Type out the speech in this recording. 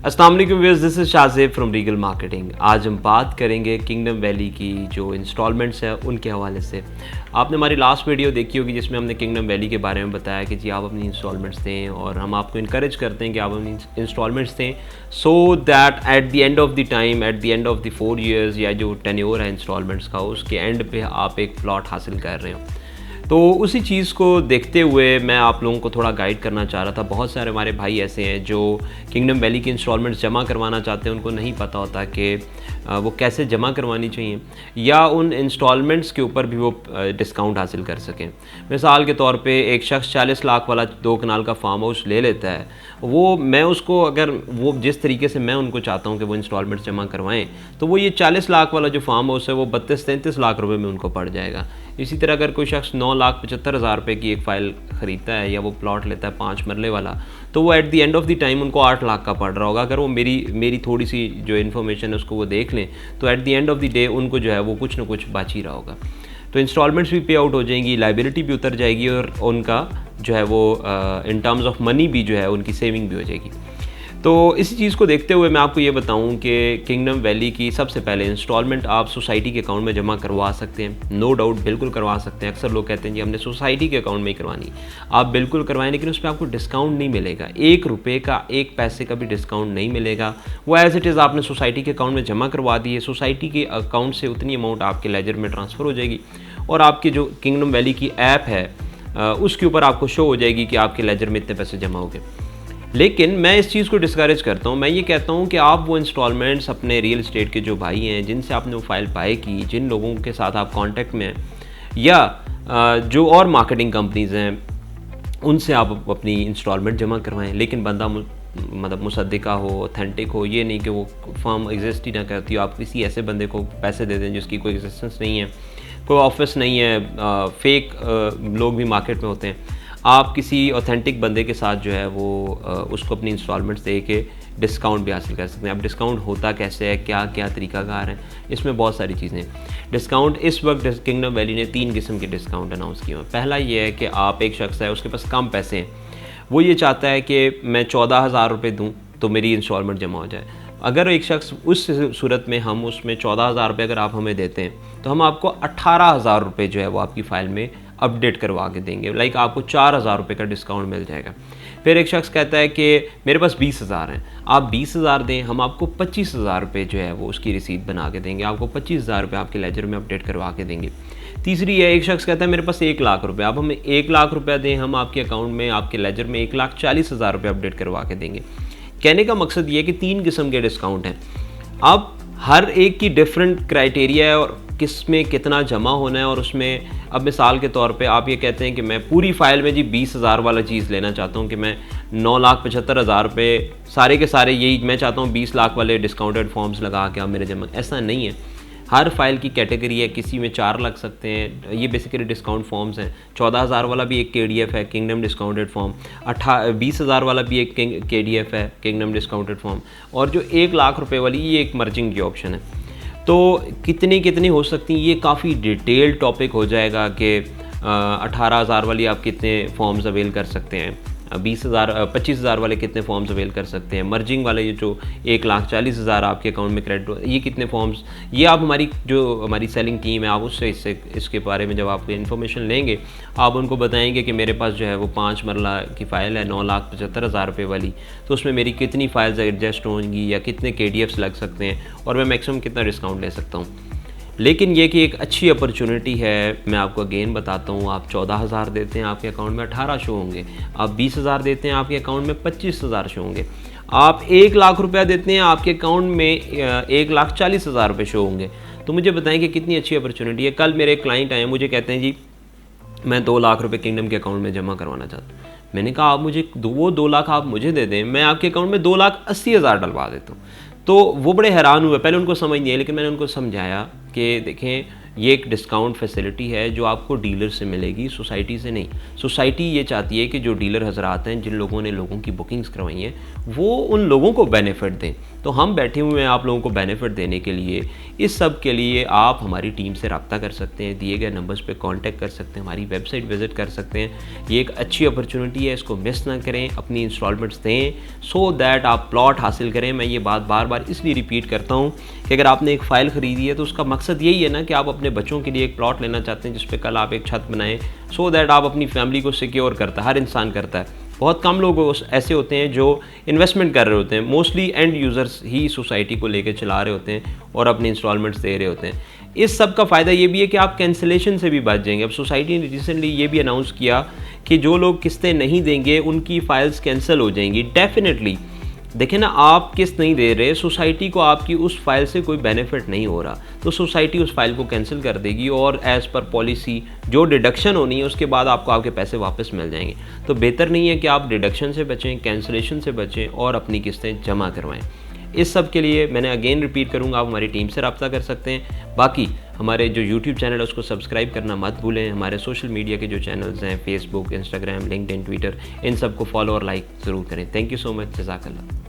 अस्सलाम वालेकुम viewers, this is Shahzeb from Regal marketing. आज हम बात करेंगे किंगडम वैली की जो इंस्टॉलमेंट्स है उनके हवाले से। आपने हमारी लास्ट वीडियो देखी होगी जिसमें हमने किंगडम वैली के बारे में बताया कि जी आप अपनी इंस्टॉलमेंट्स दें और हम आपको इनकरेज करते हैं कि आप अपनी इंस्टॉलमेंट्स दें so that at the end of the time, at the end of the 4 years या जो टेन्योर है इंस्टॉलमेंट्स का, उसके एंड पे आप एक प्लॉट हासिल कर रहे हो। तो उसी चीज़ को देखते हुए मैं आप लोगों को थोड़ा गाइड करना चाह रहा था। बहुत सारे हमारे भाई ऐसे हैं जो किंगडम वैली की इंस्टॉलमेंट्स जमा करवाना चाहते हैं, उनको नहीं पता होता कि वो कैसे जमा करवानी चाहिए या उन इंस्टॉलमेंट्स के ऊपर भी वो डिस्काउंट हासिल कर सकें। मिसाल के तौर पे एक शख्स 40 लाख वाला 2 कनाल का फार्म हाउस ले लेता है, वो मैं उसको अगर वो जिस तरीके से मैं उनको चाहता हूँ कि वो इंस्टॉलमेंट्स जमा करवाएं, तो वो ये 40 लाख वाला जो फार्म हाउस है वो 32-33 लाख रुपए में उनको पड़ जाएगा। इसी तरह अगर कोई शख्स 9,75,000 रुपये की एक फ़ाइल ख़रीदता है या वो प्लॉट लेता है 5 मरले वाला, तो वो at the end of the time उनको 8 लाख का पड़ रहा होगा। अगर वो मेरी थोड़ी सी जो इन्फॉर्मेशन है उसको वो देख लें तो at the end of the day उनको जो है वो कुछ ना कुछ बच ही रहा होगा। तो इंस्टॉलमेंट्स भी पे आउट हो जाएंगी, लाइबिलिटी भी उतर जाएगी और उनका जो है वो इन टर्म्स ऑफ मनी भी जो है उनकी सेविंग भी हो जाएगी। तो इसी चीज़ को देखते हुए मैं आपको ये बताऊं कि किंगडम वैली की सबसे पहले इंस्टॉलमेंट आप सोसाइटी के अकाउंट में जमा करवा सकते हैं। नो डाउट बिल्कुल करवा सकते हैं। अक्सर लोग कहते हैं जी हमने सोसाइटी के अकाउंट में ही करवानी। आप बिल्कुल करवाएं, लेकिन उस पर आपको डिस्काउंट नहीं मिलेगा। 1 रुपये का 1 पैसे का भी डिस्काउंट नहीं मिलेगा। वो एज इट इज़ आपने सोसाइटी के अकाउंट में जमा करवा दी है, सोसाइटी के अकाउंट से उतनी अमाउंट आपके लेजर में ट्रांसफ़र हो जाएगी और आपकी जो किंगडम वैली की ऐप है उसके ऊपर आपको शो हो जाएगी कि आपके लेजर में इतने पैसे जमा हो गए। लेकिन मैं इस चीज़ को डिस्करेज करता हूँ। मैं ये कहता हूँ कि आप वो इंस्टॉलमेंट्स अपने रियल इस्टेट के जो भाई हैं, जिनसे आपने वो फाइल बाय की, जिन लोगों के साथ आप कांटेक्ट में हैं, या जो और मार्केटिंग कंपनीज़ हैं, उनसे आप अपनी इंस्टॉलमेंट जमा करवाएं। लेकिन बंदा मतलब मुसद्दिका हो, ऑथेंटिक हो, ये नहीं कि वो फर्म एग्जिस्ट ही ना करती हो। आप किसी ऐसे बंदे को पैसे दे दें जिसकी कोई एग्जिस्टेंस नहीं है, कोई ऑफिस नहीं है, फेक लोग भी मार्केट में होते हैं। आप किसी ऑथेंटिक बंदे के साथ जो है वो उसको अपनी इंस्टॉलमेंट्स दे के डिस्काउंट भी हासिल कर सकते हैं। अब डिस्काउंट होता कैसे है, क्या क्या तरीकाकार है, इसमें बहुत सारी चीज़ें। डिस्काउंट इस वक्त किंगडम वैली ने 3 किस्म के डिस्काउंट अनाउंस किए हैं। पहला ये है कि आप एक शख्स है, उसके पास कम पैसे हैं, वो ये चाहता है कि मैं 14,000 रुपये दूँ तो मेरी इंस्टॉलमेंट जमा हो जाए। अगर एक शख्स उस सूरत में हम उसमें 14,000 रुपये अगर आप हमें देते हैं तो हम आपको 18,000 रुपये जो है वो आपकी फ़ाइल में अपडेट करवा के देंगे। लाइक आपको 4,000 रुपये का डिस्काउंट मिल जाएगा। फिर एक शख्स कहता है कि मेरे पास 20,000 हैं, आप 20,000 दें, हम आपको 25,000 रुपये जो है वो उसकी रसीद बना के देंगे, आपको 25,000 रुपये आपके लेजर में अपडेट करवा के देंगे। तीसरी है, एक शख्स कहता है मेरे पास 1 लाख रुपये, आप हमें 1 लाख रुपये दें, हम आपके अकाउंट में, आपके लेजर में 1,40,000 रुपये अपडेट करवा के देंगे। कहने का मकसद ये है कि 3 किस्म के डिस्काउंट हैं। अब हर एक की डिफरेंट क्राइटेरिया है और किस में कितना जमा होना है। और उसमें अब मिसाल के तौर पे आप ये कहते हैं कि मैं पूरी फाइल में जी 20,000 वाला चीज़ लेना चाहता हूँ कि मैं 9,75,000 रुपये सारे के सारे यही मैं चाहता हूँ 20 लाख वाले डिस्काउंटेड फॉर्म्स लगा के आप मेरे जमा। ऐसा नहीं है। हर फाइल की कैटेगरी है, किसी में 4 लग सकते हैं। ये बेसिकली डिस्काउंट फॉर्म्स हैं। 14,000 वाला भी एक KDF है, किंगडम डिस्काउंटेड फॉर्म। 20,000 वाला भी एक KDF है, किंगडम डिस्काउंटेड फॉर्म। और जो 1 लाख रुपए वाली, ये एक मर्जिंग की ऑप्शन है। तो कितनी हो सकती हैं, ये काफ़ी डिटेल्ड टॉपिक हो जाएगा कि 18,000 वाली आप कितने फॉर्म्स अवेल कर सकते हैं, 25,000 वाले कितने फॉर्म्स अवेल कर सकते हैं, मर्जिंग वाले ये जो 1,40,000 आपके अकाउंट में क्रेडिट, ये कितने फॉर्म्स। ये आप हमारी सेलिंग टीम है, आप उससे इसके बारे में जब आप इन्फॉर्मेशन लेंगे, आप उनको बताएंगे कि मेरे पास जो है वो 5 मरला की फ़ाइल है 9,75,000 रुपये वाली, तो उसमें मेरी कितनी फाइल्स एडजस्ट होंगी या कितने KDFs लग सकते हैं और मैं मैक्सिमम कितना डिस्काउंट ले सकता हूँ। लेकिन ये कि एक अच्छी अपॉर्चुनिटी है। मैं आपको अगेन बताता हूँ, आप 14,000 देते हैं आपके अकाउंट में 18 शो होंगे, आप 20,000 देते हैं आपके अकाउंट में 25,000 शो होंगे, आप 1 लाख रुपया देते हैं आपके अकाउंट में 1,40,000 रुपये शो होंगे। तो मुझे बताएं कि कितनी अच्छी अपॉर्चुनिटी है। कल मेरे एक क्लाइंट आए, मुझे कहते हैं जी मैं 2 लाख रुपये किंगडम के अकाउंट में जमा करवाना चाहता हूँ। मैंने कहा आप मुझे वो 2 लाख आप मुझे दे दें, मैं आपके अकाउंट में 2,80,000 डलवा देता हूँ। तो वो बड़े हैरान हुए, पहले उनको समझ नहीं आई, लेकिन मैंने उनको समझाया कि देखें ये एक डिस्काउंट फैसिलिटी है जो आपको डीलर से मिलेगी, सोसाइटी से नहीं। सोसाइटी ये चाहती है कि जो डीलर हजरात हैं, जिन लोगों ने लोगों की बुकिंग्स करवाई हैं, वो उन लोगों को बेनिफिट दें। तो हम बैठे हुए हैं आप लोगों को बेनिफिट देने के लिए। इस सब के लिए आप हमारी टीम से रब्ता कर सकते हैं, दिए गए नंबर्स पे कांटेक्ट कर सकते हैं, हमारी वेबसाइट विज़िट कर सकते हैं। ये एक अच्छी अपॉर्चुनिटी है, इसको मिस ना करें, अपनी इंस्टॉलमेंट्स दें सो दैट आप प्लॉट हासिल करें। मैं ये बात बार बार इसलिए रिपीट करता हूँ कि अगर आपने एक फ़ाइल ख़रीदी है तो उसका मकसद यही है ना कि आप अपने बच्चों के लिए एक प्लॉट लेना चाहते हैं जिस पे कल आप एक छत बनाएं, सो दैट आप अपनी फैमिली को सिक्योर करता है। हर इंसान करता है। बहुत कम लोग ऐसे होते हैं जो इन्वेस्टमेंट कर रहे होते हैं, मोस्टली एंड यूज़र्स ही सोसाइटी को लेकर चला रहे होते हैं और अपने इंस्टॉलमेंट्स दे रहे होते हैं। इस सब का फ़ायदा ये भी है कि आप कैंसिलेशन से भी बच जाएंगे। अब सोसाइटी ने रिसेंटली ये भी अनाउंस किया कि जो लोग किस्तें नहीं देंगे उनकी फ़ाइल्स कैंसिल हो जाएंगी। डेफिनेटली देखें ना, आप किस्त नहीं दे रहे, सोसाइटी को आपकी उस फाइल से कोई बेनिफिट नहीं हो रहा, तो सोसाइटी उस फाइल को कैंसिल कर देगी और एज़ पर पॉलिसी जो डिडक्शन होनी है उसके बाद आपको आपके पैसे वापस मिल जाएंगे। तो बेहतर नहीं है कि आप डिडक्शन से बचें, कैंसिलेशन से बचें और अपनी किस्तें जमा करवाएं। इस सब के लिए मैंने अगेन रिपीट करूंगा, आप हमारी टीम से रब्ता कर सकते हैं। बाकी हमारे जो यूट्यूब चैनल है उसको सब्सक्राइब करना मत भूलें। हमारे सोशल मीडिया के जो चैनल्स हैं, फेसबुक, इंस्टाग्राम, लिंक्डइन, ट्विटर, इन सबको फॉलो और लाइक ज़रूर करें। Thank you so much. जज़ाकल्लाह।